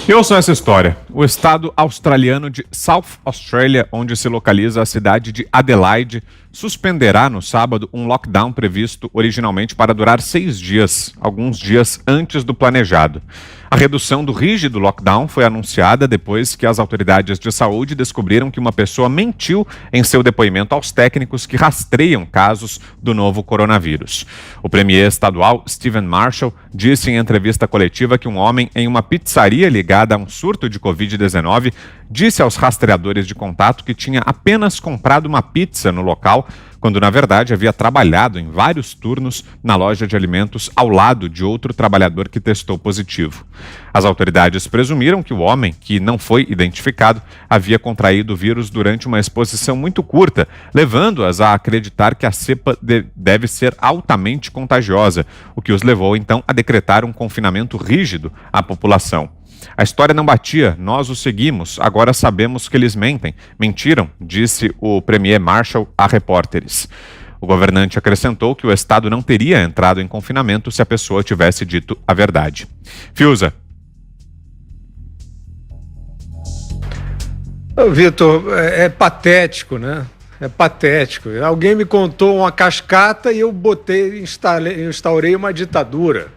E ouçam essa história. O estado australiano de South Australia, onde se localiza a cidade de Adelaide, suspenderá no sábado um lockdown previsto originalmente para durar 6 dias, alguns dias antes do planejado. A redução do rígido lockdown foi anunciada depois que as autoridades de saúde descobriram que uma pessoa mentiu em seu depoimento aos técnicos que rastreiam casos do novo coronavírus. O premier estadual, Stephen Marshall, disse em entrevista coletiva que um homem em uma pizzaria ligada a um surto de Covid-19 disse aos rastreadores de contato que tinha apenas comprado uma pizza no local, quando na verdade havia trabalhado em vários turnos na loja de alimentos ao lado de outro trabalhador que testou positivo. As autoridades presumiram que o homem, que não foi identificado, havia contraído o vírus durante uma exposição muito curta, levando-as a acreditar que a cepa deve ser altamente contagiosa, o que os levou então a decretar um confinamento rígido à população. A história não batia, nós os seguimos, agora sabemos que eles mentem. Mentiram, disse o premier Marshall a repórteres. O governante acrescentou que o estado não teria entrado em confinamento se a pessoa tivesse dito a verdade. Fiuza. Vitor, é patético, né? É patético. Alguém me contou uma cascata e eu instaurei uma ditadura,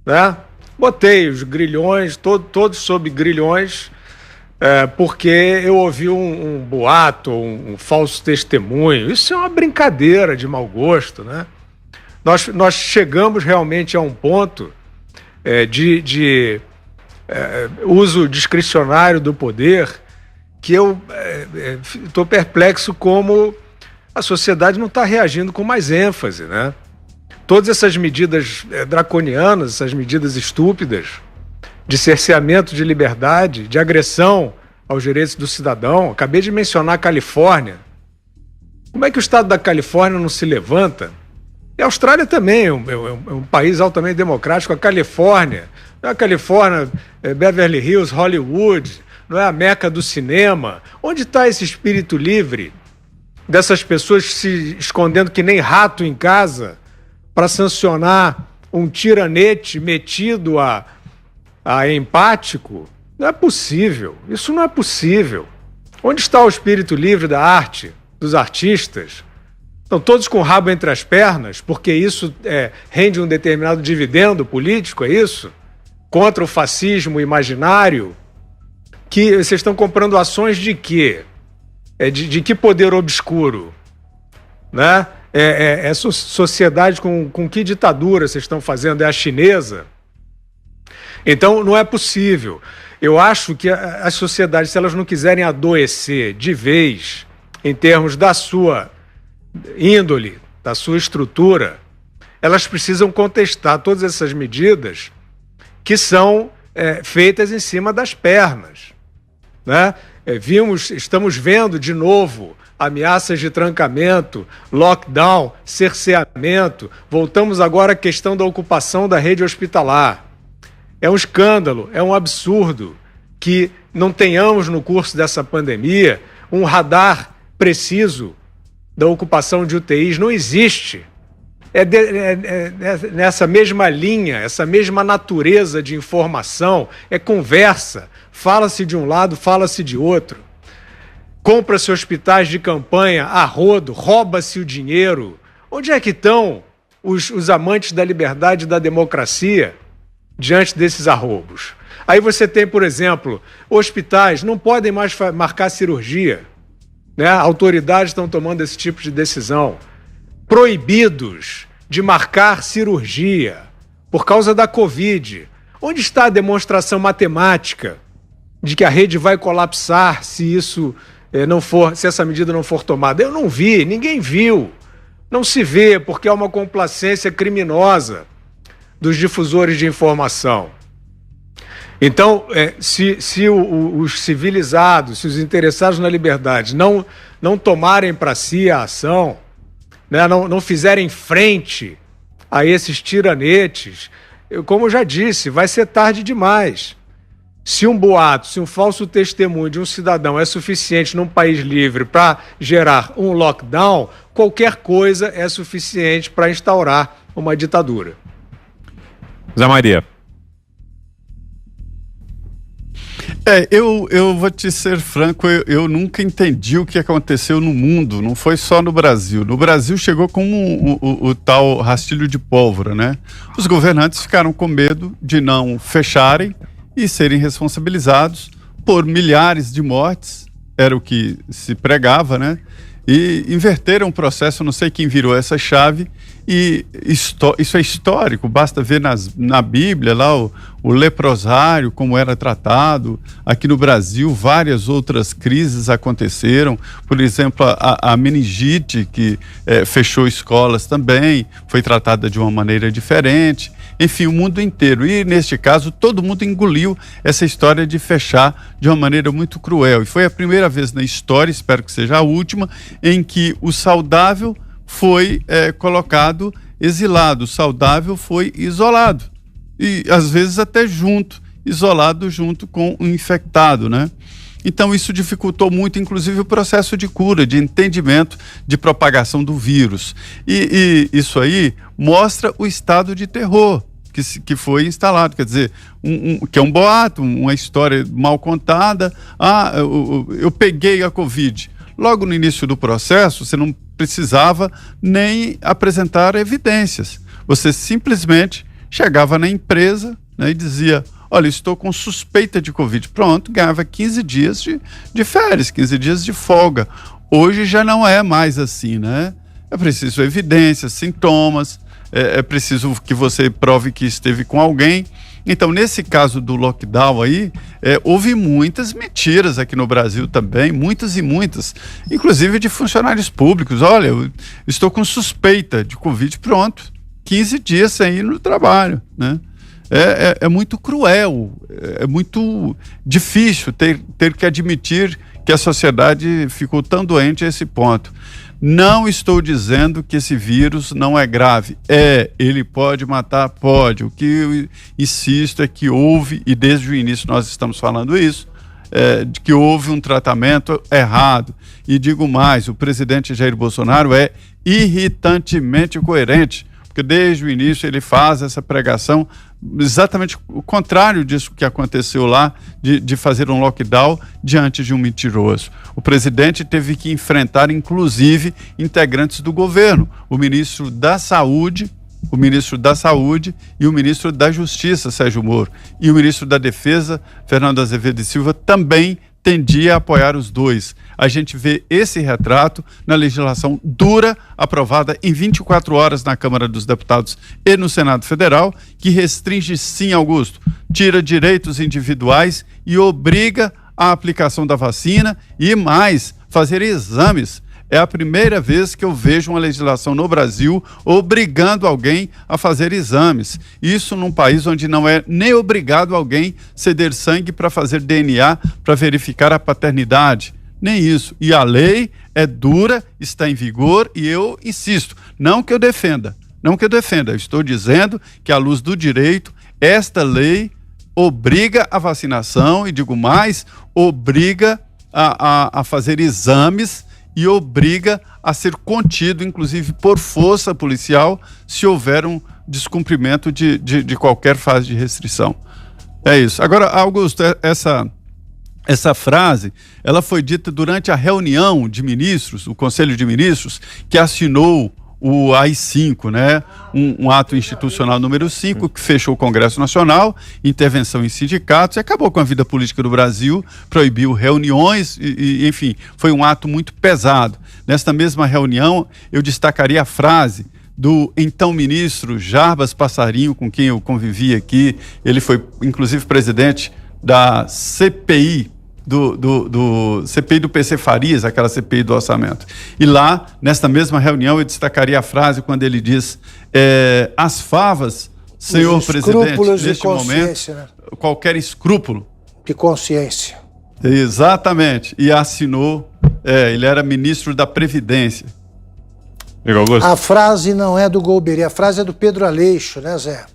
né? Botei os grilhões, todos sob grilhões, porque eu ouvi um boato, um falso testemunho. Isso é uma brincadeira de mau gosto, né? Nós chegamos realmente a um ponto de uso discricionário do poder que eu estou perplexo como a sociedade não está reagindo com mais ênfase, né? Todas essas medidas draconianas, essas medidas estúpidas de cerceamento de liberdade, de agressão aos direitos do cidadão. Acabei de mencionar a Califórnia. Como é que o estado da Califórnia não se levanta? E a Austrália também é um país altamente democrático. A Califórnia, não é a Califórnia, Beverly Hills, Hollywood, não é a meca do cinema. Onde está esse espírito livre dessas pessoas se escondendo que nem rato em casa para sancionar um tiranete metido a empático? Não é possível, isso não é possível. Onde está o espírito livre da arte, dos artistas? Estão todos com o rabo entre as pernas, porque isso rende um determinado dividendo político, é isso? Contra o fascismo imaginário? Que vocês estão comprando ações de quê? De que poder obscuro? Né? Sociedade com que ditadura vocês estão fazendo? É a chinesa? Então, não é possível. Eu acho que as sociedades, se elas não quiserem adoecer de vez, em termos da sua índole, da sua estrutura, elas precisam contestar todas essas medidas que são feitas em cima das pernas, né? Estamos vendo de novo ameaças de trancamento, lockdown, cerceamento. Voltamos agora à questão da ocupação da rede hospitalar. É um escândalo, é um absurdo que não tenhamos no curso dessa pandemia um radar preciso da ocupação de UTIs. Não existe. Nessa mesma linha, essa mesma natureza de informação, é conversa. Fala-se de um lado, fala-se de outro. Compra-se hospitais de campanha a rodo, rouba-se o dinheiro. Onde é que estão os amantes da liberdade e da democracia diante desses arroubos? Aí você tem, por exemplo, hospitais não podem mais marcar cirurgia, né? Autoridades estão tomando esse tipo de decisão. Proibidos de marcar cirurgia por causa da Covid. Onde está a demonstração matemática de que a rede vai colapsar se se essa medida não for tomada? Eu não vi, ninguém viu. Não se vê, porque é uma complacência criminosa dos difusores de informação. Então, se os civilizados, se os interessados na liberdade não tomarem para si a ação, né, não fizerem frente a esses tiranetes, como eu já disse, vai ser tarde demais. Se um boato, se um falso testemunho de um cidadão é suficiente num país livre para gerar um lockdown, qualquer coisa é suficiente para instaurar uma ditadura. Zé Maria. Eu vou te ser franco, eu nunca entendi o que aconteceu no mundo, não foi só no Brasil. No Brasil chegou como o tal rastilho de pólvora, né? Os governantes ficaram com medo de não fecharem e serem responsabilizados por milhares de mortes, era o que se pregava, né? E inverteram o processo, não sei quem virou essa chave, e isso é histórico, basta ver na Bíblia lá o leprosário, como era tratado. Aqui no Brasil várias outras crises aconteceram, por exemplo a meningite, que fechou escolas também, foi tratada de uma maneira diferente. Enfim, o mundo inteiro, e neste caso todo mundo engoliu essa história de fechar de uma maneira muito cruel, e foi a primeira vez na história, espero que seja a última, em que o saudável foi colocado exilado, o saudável foi isolado, e às vezes até isolado junto com o infectado, né? Então isso dificultou muito, inclusive, o processo de cura, de entendimento de propagação do vírus, e isso aí mostra o estado de terror que foi instalado, quer dizer, que é um boato, uma história mal contada. Eu peguei a Covid. Logo no início do processo, você não precisava nem apresentar evidências. Você simplesmente chegava na empresa, né, e dizia: olha, estou com suspeita de Covid. Pronto, ganhava 15 dias de férias, 15 dias de folga. Hoje já não é mais assim, né? É preciso evidências, sintomas, é preciso que você prove que esteve com alguém. Então, nesse caso do lockdown aí, houve muitas mentiras aqui no Brasil também, muitas e muitas, inclusive de funcionários públicos. Olha, eu estou com suspeita de Covid, pronto, 15 dias sem ir no trabalho, né? É muito cruel, é muito difícil ter que admitir que a sociedade ficou tão doente a esse ponto. Não estou dizendo que esse vírus não é grave. Ele pode matar? Pode. O que eu insisto é que houve, e desde o início nós estamos falando isso, de que houve um tratamento errado. E digo mais, o presidente Jair Bolsonaro é irritantemente coerente, porque desde o início ele faz essa pregação exatamente o contrário disso que aconteceu lá, de fazer um lockdown diante de um mentiroso. O presidente teve que enfrentar, inclusive, integrantes do governo, o ministro da Saúde e o ministro da Justiça, Sérgio Moro, e o ministro da Defesa, Fernando Azevedo e Silva, também tendia a apoiar os dois. A gente vê esse retrato na legislação dura, aprovada em 24 horas na Câmara dos Deputados e no Senado Federal, que restringe, sim, Augusto, tira direitos individuais e obriga a aplicação da vacina e mais, fazer exames. É a primeira vez que eu vejo uma legislação no Brasil obrigando alguém a fazer exames. Isso num país onde não é nem obrigado alguém ceder sangue para fazer DNA, para verificar a paternidade. Nem isso. E a lei é dura, está em vigor, e eu insisto, não que eu defenda, eu estou dizendo que, à luz do direito, esta lei obriga a vacinação, e digo mais, obriga a fazer exames e obriga a ser contido, inclusive por força policial, se houver um descumprimento de qualquer fase de restrição. É isso. Agora, Augusto, essa frase, ela foi dita durante a reunião de ministros, o Conselho de Ministros, que assinou o AI-5, né? Um ato institucional número 5, que fechou o Congresso Nacional, intervenção em sindicatos, e acabou com a vida política do Brasil, proibiu reuniões, enfim, foi um ato muito pesado. Nesta mesma reunião, eu destacaria a frase do então ministro Jarbas Passarinho, com quem eu convivi aqui. Ele foi, inclusive, presidente da CPI, do CPI do PC Farias, aquela CPI do orçamento. E lá, nesta mesma reunião, eu destacaria a frase quando ele diz: as favas, senhor presidente, neste momento, né? Qualquer escrúpulo de consciência. Exatamente. E assinou, ele era ministro da Previdência. A frase não é do Golbery, a frase é do Pedro Aleixo, né, Zé?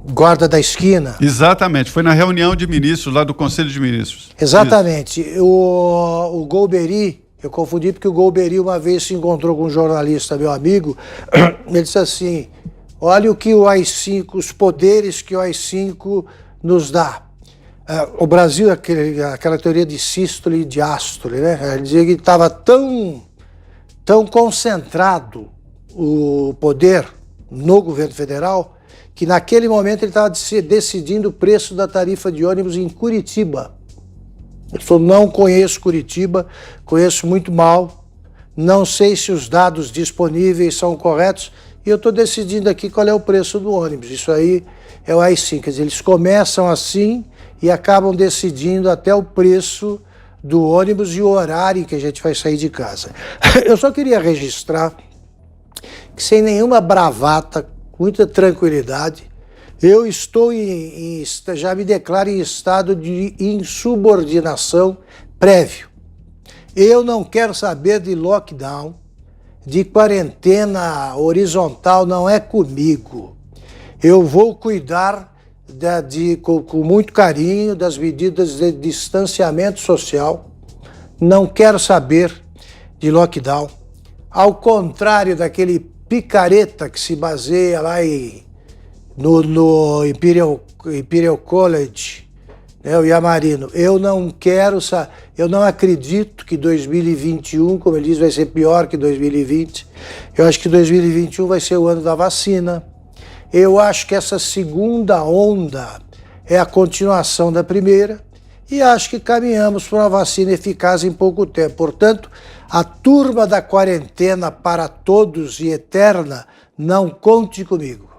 Guarda da esquina. Exatamente, foi na reunião de ministros lá do Conselho de Ministros. Exatamente. O Golbery, eu confundi porque o Golbery uma vez se encontrou com um jornalista, meu amigo, ele disse assim: olha o que o AI-5, os poderes que o AI-5 nos dá. O Brasil, aquela teoria de sístole e diástole, né? Ele dizia que estava tão concentrado o poder no governo federal que naquele momento ele estava decidindo o preço da tarifa de ônibus em Curitiba. Ele falou, não conheço Curitiba, conheço muito mal, não sei se os dados disponíveis são corretos e eu estou decidindo aqui qual é o preço do ônibus. Isso aí é o AI-5, quer dizer, eles começam assim e acabam decidindo até o preço do ônibus e o horário em que a gente vai sair de casa. Eu só queria registrar que sem nenhuma bravata, muita tranquilidade, eu estou já me declaro em estado de insubordinação prévio. Eu não quero saber de lockdown, de quarentena horizontal, não é comigo. Eu vou cuidar com muito carinho das medidas de distanciamento social. Não quero saber de lockdown. Ao contrário daquele picareta que se baseia lá no Imperial College, né, o Yamarino. Eu não acredito que 2021, como ele diz, vai ser pior que 2020. Eu acho que 2021 vai ser o ano da vacina. Eu acho que essa segunda onda é a continuação da primeira e acho que caminhamos para uma vacina eficaz em pouco tempo. Portanto, a turma da quarentena para todos e eterna, não conte comigo.